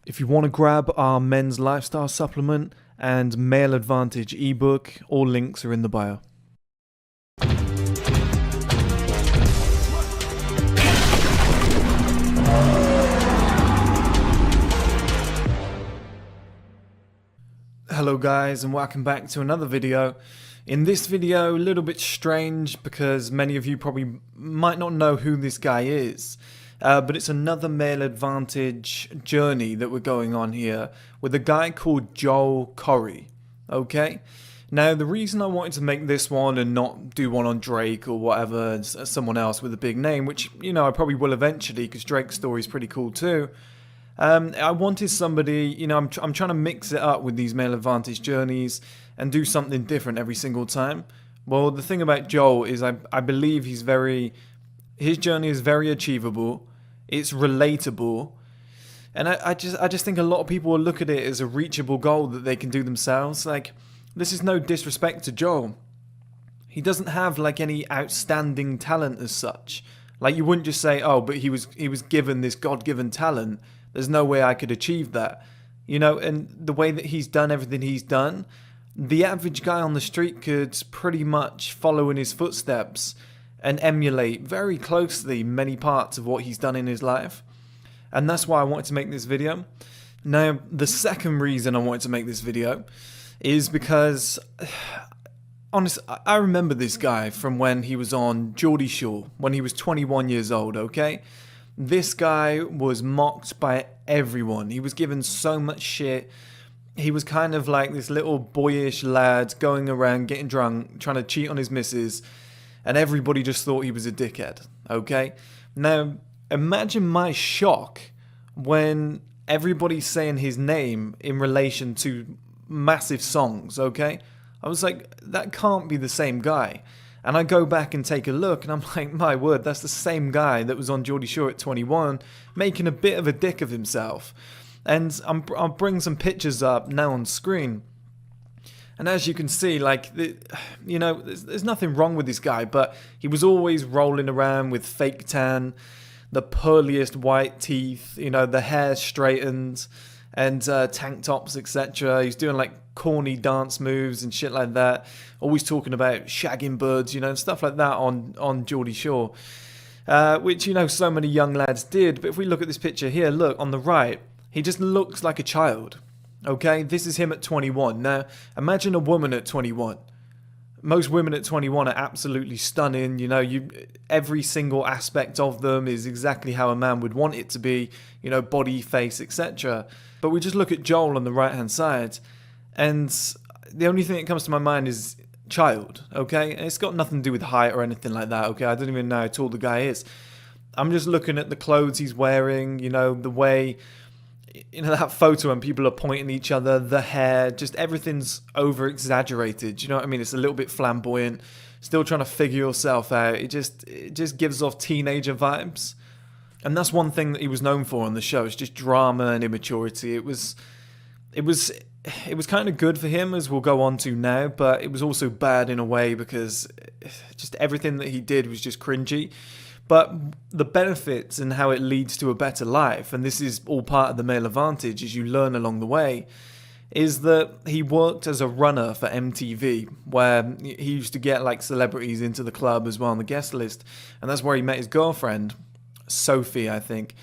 If you want to grab our men's lifestyle supplement and male advantage ebook, all links are in the bio. Hello guys, and welcome back to another video. In this video, a little bit strange because many of you probably might not know who this guy is. But it's another male advantage journey that we're going on here with a guy called Corry. Okay? Now, the reason I wanted to make this one and not do one on Drake or whatever, someone else with a big name, which, you know, I probably will eventually because Drake's story is pretty cool too. I wanted somebody, you know, I'm trying to mix it up with these male advantage journeys and do something different every single time. Well, the thing about Joel is I believe his journey is very achievable. It's relatable, and I just think a lot of people will look at it as a reachable goal that they can do themselves. Like, this is no disrespect to Joel. He doesn't have like any outstanding talent as such. Like, you wouldn't just say, oh, but he was given this God-given talent. There's no way I could achieve that. You know, and the way that he's done everything he's done, the average guy on the street could pretty much follow in his footsteps and emulate very closely many parts of what he's done in his life. And that's why I wanted to make this video. Now, the second reason I wanted to make this video is because, honestly, I remember this guy from when he was on Geordie Shore, when he was 21 years old, okay? This guy was mocked by everyone. He was given so much shit. He was kind of like this little boyish lad going around getting drunk, trying to cheat on his missus, and everybody just thought he was a dickhead, okay? Now, imagine my shock when everybody's saying his name in relation to massive songs, okay? I was like, that can't be the same guy. And I go back and take a look, and I'm like, my word, that's the same guy that was on Geordie Shore at 21, making a bit of a dick of himself. And I'll bring some pictures up now on screen. And as you can see, like, you know, there's nothing wrong with this guy, but he was always rolling around with fake tan, the pearliest white teeth, you know, the hair straightened, and tank tops, etc. He's doing like corny dance moves and shit like that. Always talking about shagging birds, you know, and stuff like that on Geordie Shore, which, you know, so many young lads did. But if we look at this picture here, look on the right, he just looks like a child. Okay, this is him at 21. Now, imagine a woman at 21. Most women at 21 are absolutely stunning. You know, every single aspect of them is exactly how a man would want it to be. You know, body, face, etc. But we just look at Joel on the right-hand side, and the only thing that comes to my mind is child. Okay, and it's got nothing to do with height or anything like that. Okay, I don't even know how tall the guy is. I'm just looking at the clothes he's wearing. You know, the way, you know, that photo when people are pointing at each other, the hair, just everything's over exaggerated. You know what I mean? It's a little bit flamboyant, still trying to figure yourself out. It just gives off teenager vibes. And that's one thing that he was known for on the show. It's just drama and immaturity. It was kind of good for him, as we'll go on to now, but it was also bad in a way because just everything that he did was just cringy. But the benefits and how it leads to a better life, and this is all part of the male advantage as you learn along the way, is that he worked as a runner for MTV, where he used to get like celebrities into the club as well on the guest list, and that's where he met his girlfriend, Sophie, I think,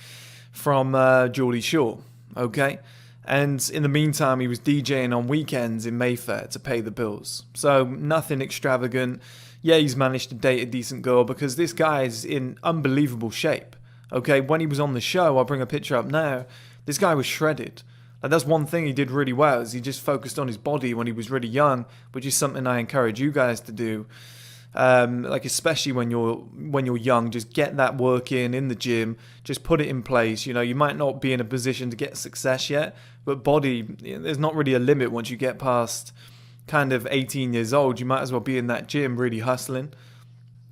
from Geordie Shore, okay? And in the meantime, he was DJing on weekends in Mayfair to pay the bills. So nothing extravagant. Yeah, he's managed to date a decent girl because this guy is in unbelievable shape. Okay, when he was on the show, I'll bring a picture up now, this guy was shredded. Like, that's one thing he did really well, is he just focused on his body when he was really young, which is something I encourage you guys to do. Like, especially when you're young, just get that work in the gym, just put it in place. You know, you might not be in a position to get success yet, but body, you know, there's not really a limit once you get past kind of 18 years old. You might as well be in that gym really hustling.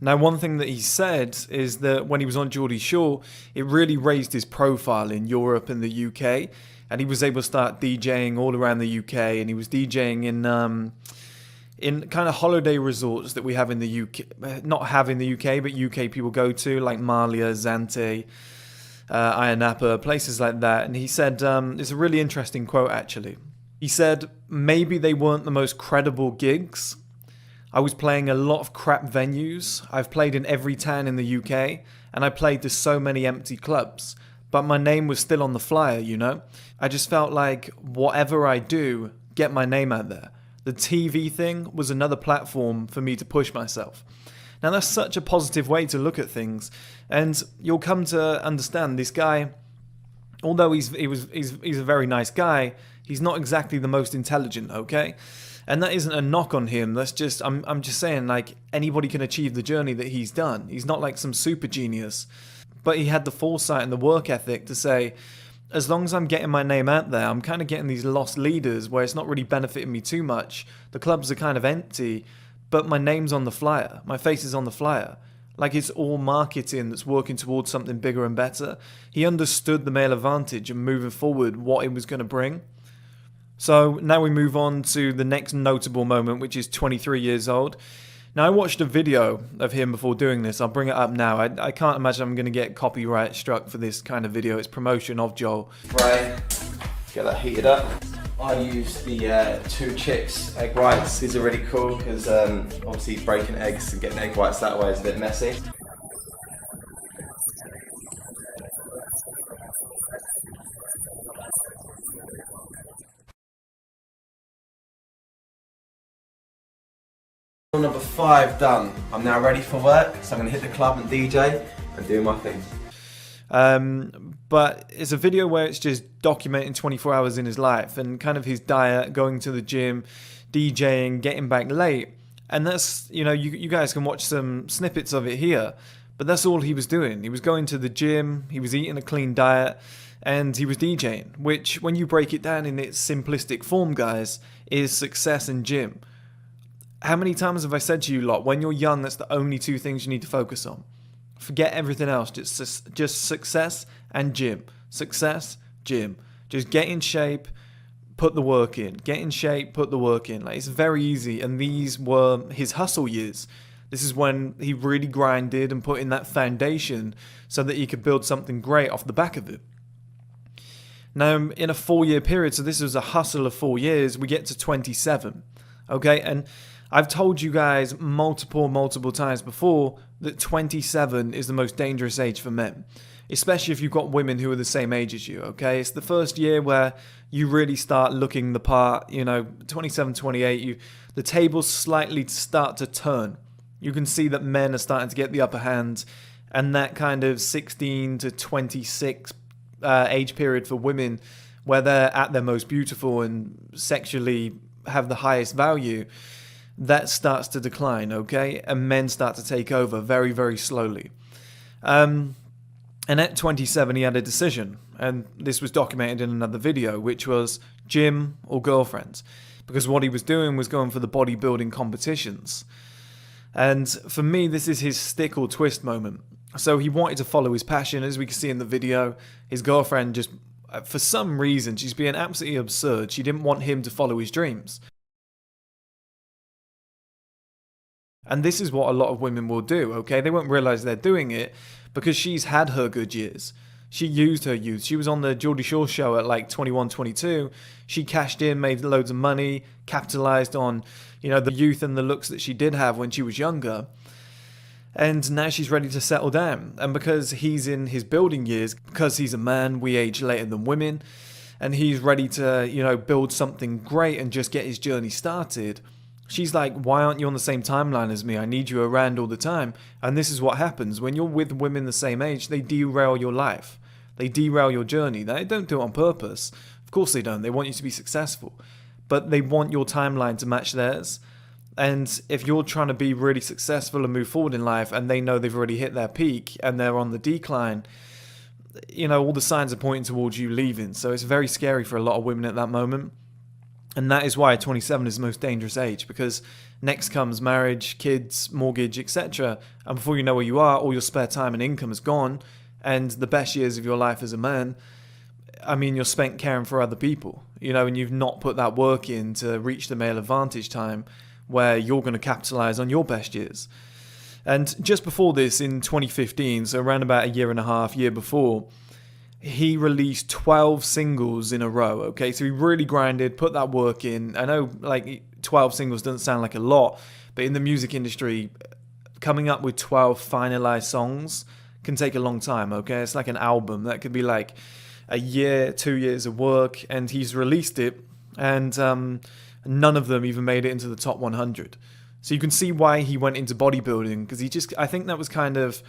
Now, one thing that he said is that when he was on Geordie Shore, it really raised his profile in Europe and the UK, and he was able to start DJing all around the UK, and he was DJing in kind of holiday resorts that we have in the UK, not have in the UK, but UK people go to, like Malia, Zante, Ayia Napa, places like that. And he said, it's a really interesting quote actually. He said, maybe they weren't the most credible gigs. I was playing a lot of crap venues. I've played in every town in the UK, and I played to so many empty clubs. But my name was still on the flyer, you know? I just felt like whatever I do, get my name out there. The TV thing was another platform for me to push myself. Now that's such a positive way to look at things, and you'll come to understand this guy, although he's a very nice guy, he's not exactly the most intelligent, okay? And that isn't a knock on him. That's just I'm just saying, like, anybody can achieve the journey that he's done. He's not like some super genius, but he had the foresight and the work ethic to say, as long as I'm getting my name out there, I'm kind of getting these lost leaders where it's not really benefiting me too much. The clubs are kind of empty, but my name's on the flyer. My face is on the flyer. Like, it's all marketing that's working towards something bigger and better. He understood the male advantage and moving forward what it was going to bring. So now we move on to the next notable moment, which is 23 years old. Now, I watched a video of him before doing this. I'll bring it up now. I can't imagine I'm going to get copyright struck for this kind of video. It's promotion of Joel. Right, get that heated up. I use the 2 chicks egg whites. These are really cool because obviously breaking eggs and getting egg whites that way is a bit messy. Number 5 done. I'm now ready for work, so I'm going to hit the club and DJ and do my thing. But it's a video where it's just documenting 24 hours in his life and kind of his diet, going to the gym, DJing, getting back late. And that's, you know, you guys can watch some snippets of it here, but that's all he was doing. He was going to the gym, he was eating a clean diet, and he was DJing, which, when you break it down in its simplistic form, guys, is success and gym. How many times have I said to you lot, when you're young, that's the only 2 things you need to focus on. Forget everything else, just success and gym. Success, gym. Just get in shape, put the work in. Get in shape, put the work in. Like, it's very easy, and these were his hustle years. This is when he really grinded and put in that foundation so that he could build something great off the back of it. Now, in a 4-year period, so this was a hustle of 4 years, we get to 27. Okay, and I've told you guys multiple times before that 27 is the most dangerous age for men, especially if you've got women who are the same age as you, okay? It's the first year where you really start looking the part, you know, 27, 28, the tables slightly start to turn. You can see that men are starting to get the upper hand, and that kind of 16 to 26 age period for women where they're at their most beautiful and sexually have the highest value, that starts to decline, okay? And men start to take over very, very slowly. And at 27, he had a decision, and this was documented in another video, which was gym or girlfriend, because what he was doing was going for the bodybuilding competitions. And for me, this is his stick or twist moment. So he wanted to follow his passion. As we can see in the video, his girlfriend just, for some reason, she's being absolutely absurd. She didn't want him to follow his dreams. And this is what a lot of women will do, okay? They won't realize they're doing it because she's had her good years. She used her youth. She was on the Geordie Shore show at like 21, 22. She cashed in, made loads of money, capitalized on, you know, the youth and the looks that she did have when she was younger. And now she's ready to settle down. And because he's in his building years, because he's a man, we age later than women, and he's ready to, you know, build something great and just get his journey started, she's like, why aren't you on the same timeline as me? I need you around all the time. And this is what happens. When you're with women the same age, they derail your life. They derail your journey. They don't do it on purpose. Of course they don't. They want you to be successful. But they want your timeline to match theirs. And if you're trying to be really successful and move forward in life, and they know they've already hit their peak and they're on the decline, you know, all the signs are pointing towards you leaving. So it's very scary for a lot of women at that moment. And that is why 27 is the most dangerous age, because next comes marriage, kids, mortgage, etc. And before you know where you are, all your spare time and income is gone. And the best years of your life as a man, I mean, you're spent caring for other people, you know, and you've not put that work in to reach the male advantage time where you're going to capitalize on your best years. And just before this, in 2015, so around about a year and a half, year before, he released 12 singles in a row, okay? So he really grinded, put that work in. I know, like, 12 singles doesn't sound like a lot, but in the music industry, coming up with 12 finalized songs can take a long time, okay? It's like an album. That could be like a year, 2 years of work, and he's released it, and none of them even made it into the top 100. So you can see why he went into bodybuilding, because I think that was kind of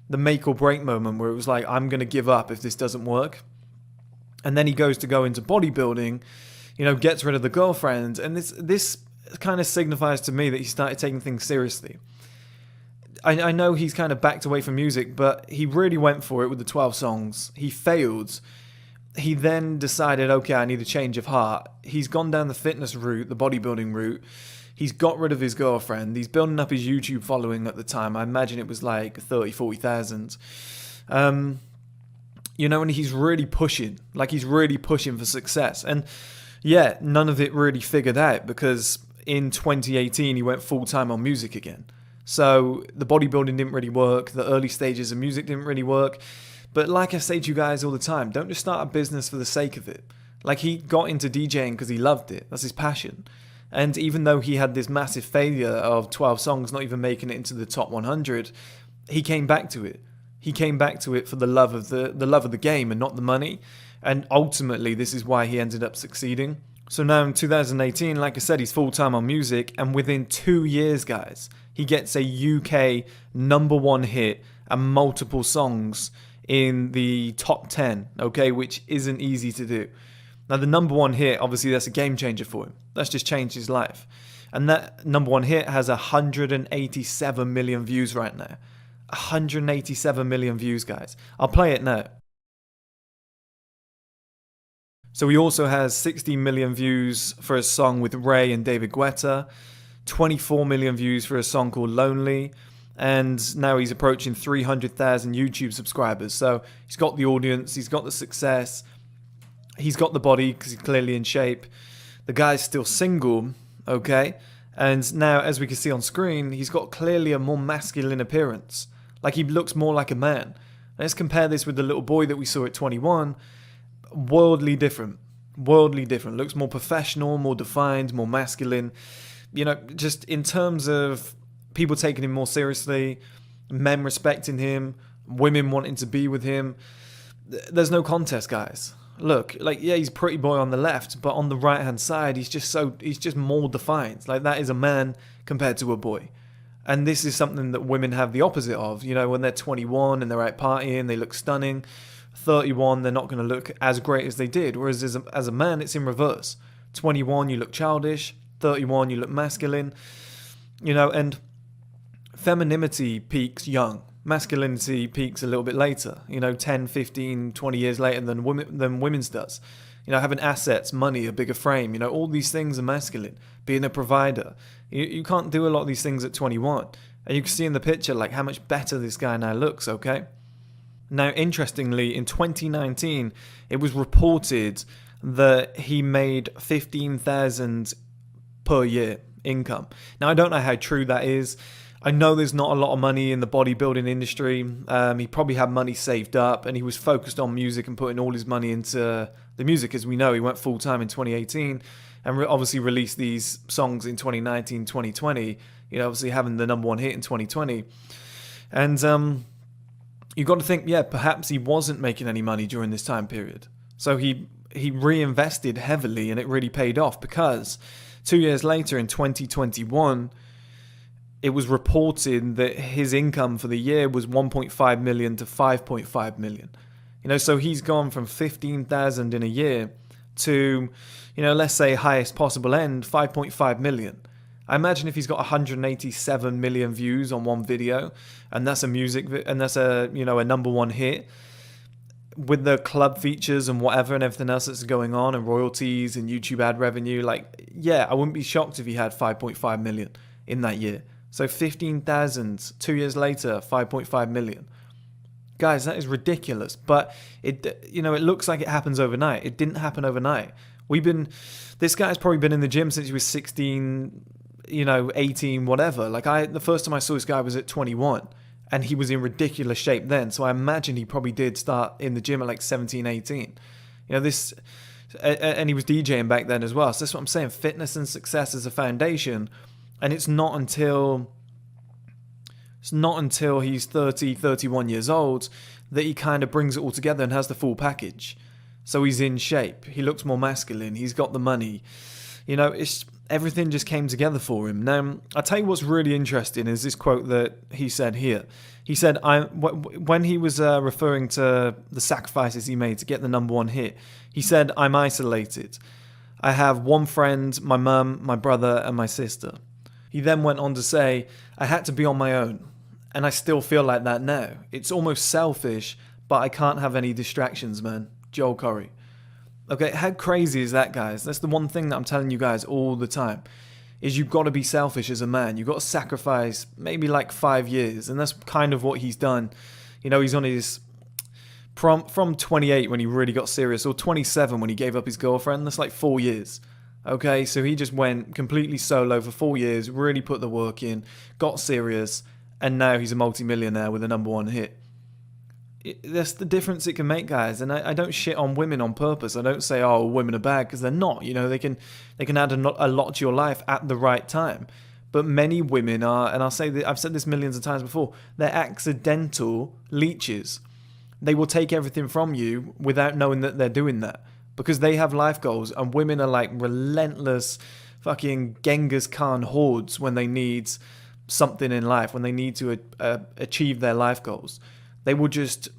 the make or break moment where it was like, I'm going to give up if this doesn't work. And then he goes to go into bodybuilding, gets rid of the girlfriend, and this kind of signifies to me that he started taking things seriously. I know he's kind of backed away from music, but he really went for it with the 12 songs. He failed. He then decided, okay, I need a change of heart. He's gone down the fitness route, the bodybuilding route. He's got rid of his girlfriend. He's building up his YouTube following at the time. I imagine it was like 30, 40,000. And he's really pushing. Like, he's really pushing for success. And yeah, none of it really figured out, because in 2018, he went full-time on music again. So the bodybuilding didn't really work. The early stages of music didn't really work. But like I say to you guys all the time, don't just start a business for the sake of it. Like, he got into DJing because he loved it. That's his passion. And even though he had this massive failure of 12 songs not even making it into the top 100, he came back to it. He came back to it for the love of the game and not the money. And ultimately, this is why he ended up succeeding. So now in 2018, like I said, he's full-time on music, and within 2 years, guys, he gets a UK #1 hit and multiple songs in the top 10, okay, which isn't easy to do. Now, the #1 hit, obviously, that's a game changer for him. That's just changed his life. And that #1 hit has 187 million views right now. 187 million views, guys. I'll play it now. So he also has 60 million views for a song with Ray and David Guetta, 24 million views for a song called Lonely, and now he's approaching 300,000 YouTube subscribers. So he's got the audience, he's got the success, he's got the body because he's clearly in shape. The guy's still single, okay? And now, as we can see on screen, he's got clearly a more masculine appearance. Like, he looks more like a man. Let's compare this with the little boy that we saw at 21. Worldly different. Worldly different. Looks more professional, more defined, more masculine. Just in terms of people taking him more seriously, men respecting him, women wanting to be with him. There's no contest, guys. Look, like, yeah, he's a pretty boy on the left, but on the right-hand side, he's just more defined. Like, that is a man compared to a boy. And this is something that women have the opposite of. When they're 21 and they're out partying, they look stunning. 31, they're not going to look as great as they did. Whereas as a man, it's in reverse. 21, you look childish. 31, you look masculine. And femininity peaks young. Masculinity peaks a little bit later, 10, 15, 20 years later than women's does. Having assets, money, a bigger frame, all these things are masculine. Being a provider. You can't do a lot of these things at 21. And you can see in the picture, like, how much better this guy now looks, okay? Now, interestingly, in 2019, it was reported that he made 15,000 per year income. Now, I don't know how true that is. I know there's not a lot of money in the bodybuilding industry. He probably had money saved up, and he was focused on music and putting all his money into the music. As we know, he went full-time in 2018 and obviously released these songs in 2019, 2020, obviously having the #1 hit in 2020. And you've got to think, yeah, perhaps he wasn't making any money during this time period. So he reinvested heavily, and it really paid off, because 2 years later in 2021, it was reported that his income for the year was 1.5 million to 5.5 million. So he's gone from 15,000 in a year to, let's say highest possible end, 5.5 million. I imagine if he's got 187 million views on one video, and that's a #1 hit, with the club features and whatever and everything else that's going on, and royalties and YouTube ad revenue, like, yeah, I wouldn't be shocked if he had 5.5 million in that year. So 15,000, 2 years later, 5.5 million. Guys, that is ridiculous. But it looks like it happens overnight. It didn't happen overnight. This guy's probably been in the gym since he was 16, 18, whatever. Like, the first time I saw this guy was at 21. and he was in ridiculous shape then. So I imagine he probably did start in the gym at like 17, 18. You know, this, and he was DJing back then as well. So that's what I'm saying. Fitness and success is a foundation, and it's not until he's 30, 31 years old that he kind of brings it all together and has the full package. So he's in shape. He looks more masculine. He's got the money. You know, everything just came together for him. Now, I'll tell you what's really interesting is this quote that he said here. He said, when he was referring to the sacrifices he made to get the #1 hit, he said, "I'm isolated. I have one friend, my mum, my brother, and my sister." He then went on to say, "I had to be on my own, and I still feel like that now. It's almost selfish, but I can't have any distractions, man." Joel Corry. Okay, how crazy is that, guys? That's the one thing that I'm telling you guys all the time, is you've got to be selfish as a man. You've got to sacrifice maybe like 5 years, and that's kind of what he's done. You know, he's on his, from 28 when he really got serious, or 27 when he gave up his girlfriend, that's like 4 years. Okay, so he just went completely solo for 4 years, really put the work in, got serious, and now he's a multi-millionaire with a #1 hit. That's the difference it can make, guys. And I don't shit on women on purpose. I don't say, oh, women are bad, because they're not. You know, they can add a lot to your life at the right time. But many women are, and I'll say that, I've said this millions of times before, they're accidental leeches. They will take everything from you without knowing that they're doing that, because they have life goals, and women are like relentless fucking Genghis Khan hordes when they need something in life, when they need to achieve their life goals. They will just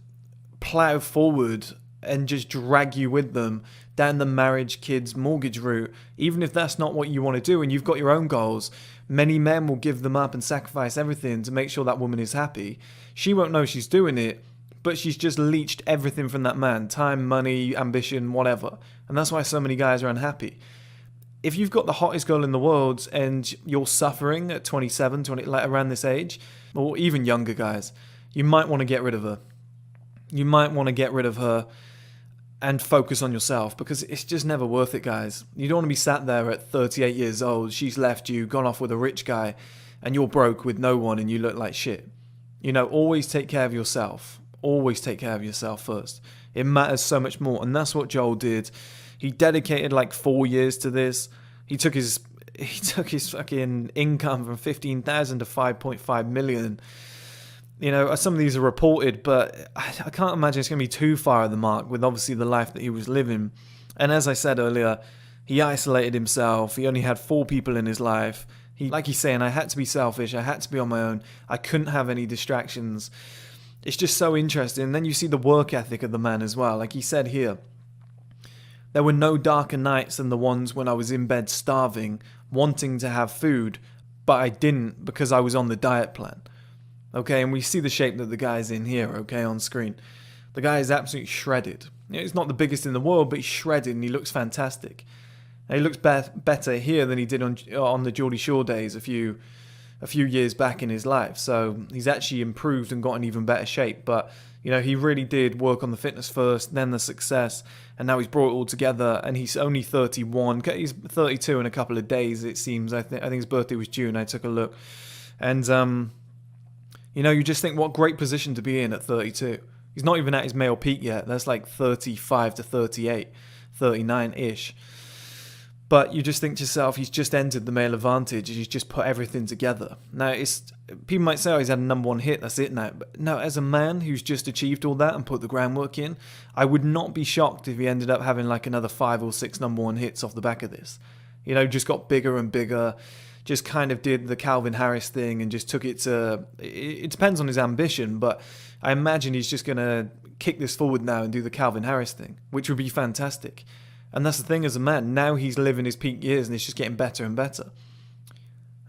plow forward and just drag you with them down the marriage, kids, mortgage route, even if that's not what you want to do and you've got your own goals. Many men will give them up and sacrifice everything to make sure that woman is happy. She won't know she's doing it, but she's just leached everything from that man: time, money, ambition, whatever. And that's why so many guys are unhappy. If you've got the hottest girl in the world and you're suffering at 27, 20, like around this age, or even younger guys, you might want to get rid of her. You might want to get rid of her and focus on yourself, because it's just never worth it, guys. You don't want to be sat there at 38 years old, she's left you, gone off with a rich guy, and you're broke with no one and you look like shit. You know, always take care of yourself. Always take care of yourself first. It matters so much more, and that's what Joel did. He dedicated like 4 years to this. He took his fucking income from 15,000 to 5.5 million. You know, some of these are reported, but I can't imagine it's going to be too far of the mark with obviously the life that he was living. And as I said earlier, he isolated himself. He only had 4 people in his life. Like he's saying, I had to be selfish. I had to be on my own. I couldn't have any distractions. It's just so interesting. And then you see the work ethic of the man as well. Like he said here, there were no darker nights than the ones when I was in bed starving, wanting to have food, but I didn't because I was on the diet plan. Okay, and we see the shape that the guy's in here, okay, on screen. The guy is absolutely shredded. You know, he's not the biggest in the world, but he's shredded and he looks fantastic. And he looks better here than he did on the Geordie Shore days a few years back in his life. So he's actually improved and got in even better shape. But, you know, he really did work on the fitness first, then the success, and now he's brought it all together, and he's only 31. He's 32 in a couple of days, it seems. I think his birthday was June. I took a look. And, you know, you just think what great position to be in at 32. He's not even at his male peak yet. That's like 35 to 38, 39-ish. But you just think to yourself, he's just entered the male advantage. He's just put everything together. Now, people might say, oh, he's had a #1 hit, that's it now. But no, as a man who's just achieved all that and put the groundwork in, I would not be shocked if he ended up having like another 5 or 6 #1 hits off the back of this. You know, just got bigger and bigger. Just kind of did the Calvin Harris thing and just took it to... It depends on his ambition, but I imagine he's just going to kick this forward now and do the Calvin Harris thing, which would be fantastic. And that's the thing as a man. Now he's living his peak years and it's just getting better and better.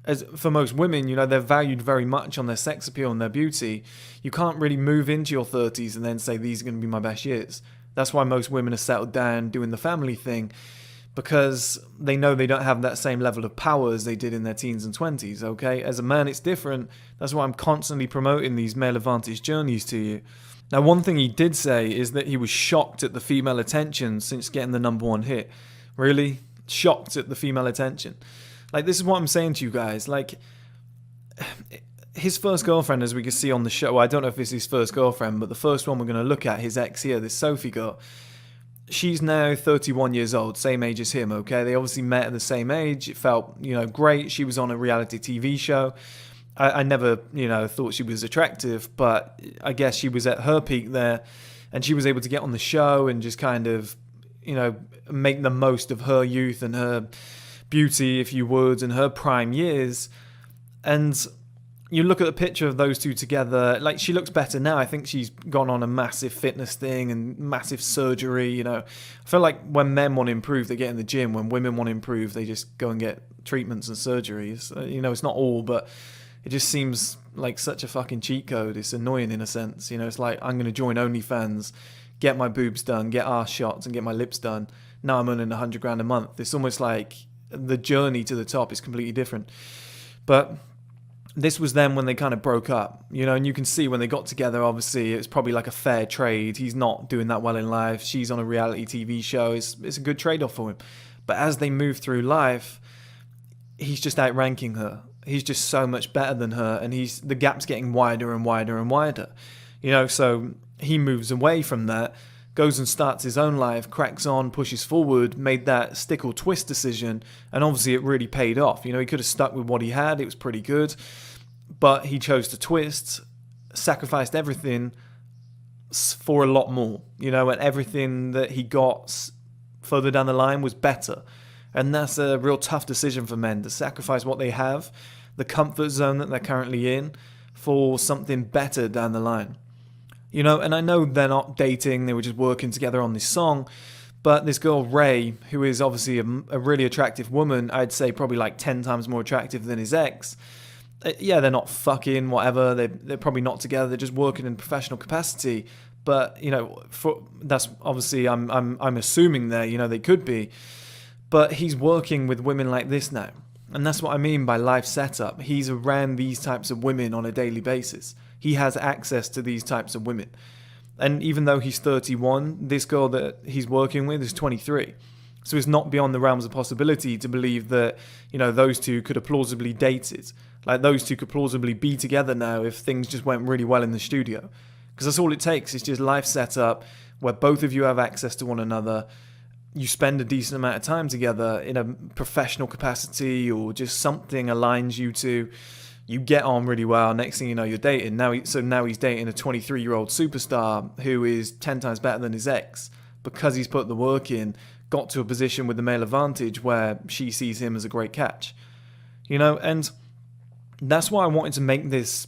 As for most women, you know, they're valued very much on their sex appeal and their beauty. You can't really move into your 30s and then say, these are going to be my best years. That's why most women are settled down doing the family thing, because they know they don't have that same level of power as they did in their teens and 20s, okay? As a man, it's different. That's why I'm constantly promoting these male advantage journeys to you. Now, one thing he did say is that he was shocked at the female attention since getting the #1 hit. Really? Shocked at the female attention. Like, this is what I'm saying to you guys. Like, his first girlfriend, as we can see on the show, well, I don't know if it's his first girlfriend, but the first one we're going to look at, his ex here, this Sophie girl, she's now 31 years old, same age as him, okay? They obviously met at the same age. It felt, great. She was on a reality TV show. I never, thought she was attractive, but I guess she was at her peak there, and she was able to get on the show and just kind of, make the most of her youth and her beauty, if you would, and her prime years. And you look at the picture of those two together, like, she looks better now. I think she's gone on a massive fitness thing and massive surgery, I feel like when men want to improve, they get in the gym. When women want to improve, they just go and get treatments and surgeries. It's not all, but it just seems like such a fucking cheat code. It's annoying in a sense. It's like, I'm going to join OnlyFans, get my boobs done, get arse shots, and get my lips done. Now I'm earning $100,000 a month. It's almost like the journey to the top is completely different. But this was then when they kind of broke up, and you can see when they got together, obviously, it was probably like a fair trade. He's not doing that well in life. She's on a reality TV show. It's a good trade-off for him. But as they move through life, he's just outranking her. He's just so much better than her, and the gap's getting wider and wider and wider. So he moves away from that, goes and starts his own life, cracks on, pushes forward, made that stick or twist decision, and obviously it really paid off. He could have stuck with what he had, it was pretty good, but he chose to twist, sacrificed everything for a lot more, and everything that he got further down the line was better. And that's a real tough decision for men, to sacrifice what they have, the comfort zone that they're currently in, for something better down the line. And I know they're not dating, they were just working together on this song, but this girl, Ray, who is obviously a really attractive woman, I'd say probably like 10 times more attractive than his ex. Yeah, they're not fucking, whatever, they're probably not together, they're just working in professional capacity, but, that's obviously, I'm assuming there, they could be, but he's working with women like this now, and that's what I mean by life setup. He's around these types of women on a daily basis. He has access to these types of women. And even though he's 31, this girl that he's working with is 23. So it's not beyond the realms of possibility to believe that, those two could have plausibly dated. Like, those two could plausibly be together now if things just went really well in the studio. Because that's all it takes. It's just life set up where both of you have access to one another. You spend a decent amount of time together in a professional capacity, or just something aligns you to. You get on really well. Next thing you know, you're dating. Now he's dating a 23-year-old superstar who is 10 times better than his ex, because he's put the work in, got to a position with the male advantage where she sees him as a great catch. And that's why I wanted to make this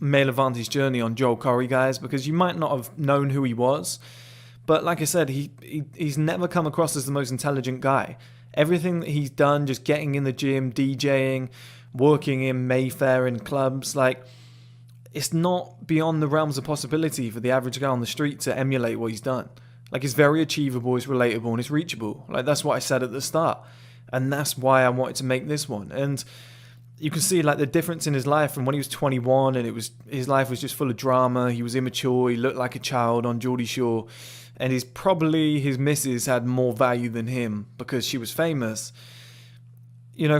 male advantage journey on Joel Corry, guys, because you might not have known who he was, but like I said, he's never come across as the most intelligent guy. Everything that he's done, just getting in the gym, DJing, working in Mayfair and clubs, like, it's not beyond the realms of possibility for the average guy on the street to emulate what he's done. Like, it's very achievable, it's relatable, and it's reachable. Like, that's what I said at the start, and that's why I wanted to make this one. And you can see, like, the difference in his life from when he was 21, and his life was just full of drama. He was immature, he looked like a child on Geordie Shore, and his missus had more value than him because she was famous.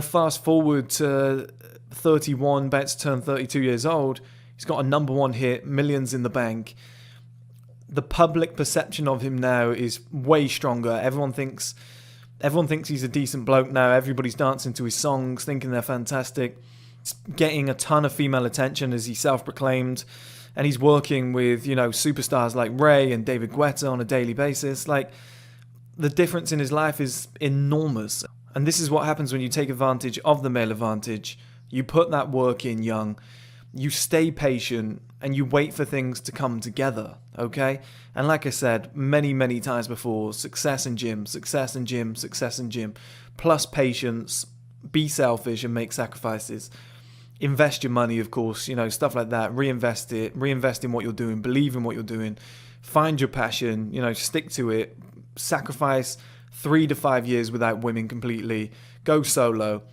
Fast forward to 31, about to turn 32 years old, he's got a #1 hit, millions in the bank. The public perception of him now is way stronger. Everyone thinks he's a decent bloke now. Everybody's dancing to his songs, thinking they're fantastic. He's getting a ton of female attention, as he self-proclaimed. And he's working with, superstars like Ray and David Guetta on a daily basis. Like, the difference in his life is enormous. And this is what happens when you take advantage of the male advantage. You put that work in, young. You stay patient, and you wait for things to come together, okay? And like I said many, many times before, success in gym, success in gym, success in gym, plus patience, be selfish and make sacrifices. Invest your money, of course, stuff like that. Reinvest in what you're doing, believe in what you're doing, find your passion, stick to it, sacrifice 3 to 5 years without women completely, go solo,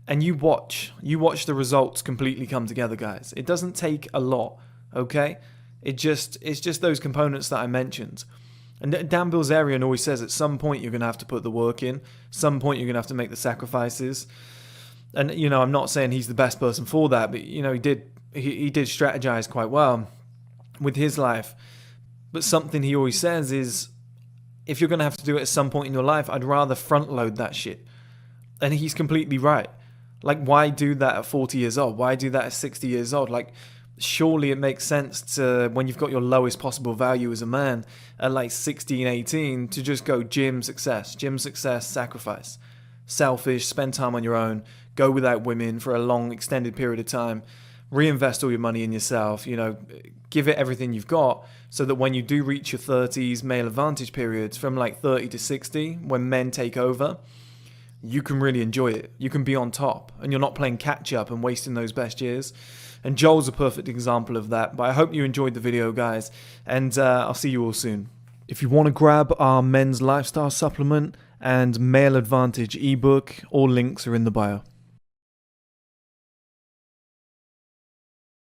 and you watch the results completely come together, guys. It doesn't take a lot, okay? It's just those components that I mentioned. And Dan Bilzerian always says at some point you're going to have to put the work in, some point you're going to have to make the sacrifices. And, I'm not saying he's the best person for that, but, he did he did strategize quite well with his life. But something he always says is, if you're going to have to do it at some point in your life, I'd rather front load that shit. And he's completely right. Like, why do that at 40 years old? Why do that at 60 years old? Like, surely it makes sense to, when you've got your lowest possible value as a man at like 16, 18, to just go gym, success, sacrifice. Selfish, spend time on your own, go without women for a long, extended period of time, reinvest all your money in yourself, give it everything you've got, so that when you do reach your 30s male advantage periods, from like 30 to 60, when men take over, you can really enjoy it. You can be on top, and you're not playing catch up and wasting those best years. And Joel's a perfect example of that. But I hope you enjoyed the video, guys, and I'll see you all soon. If you want to grab our men's lifestyle supplement and male advantage ebook, all links are in the bio.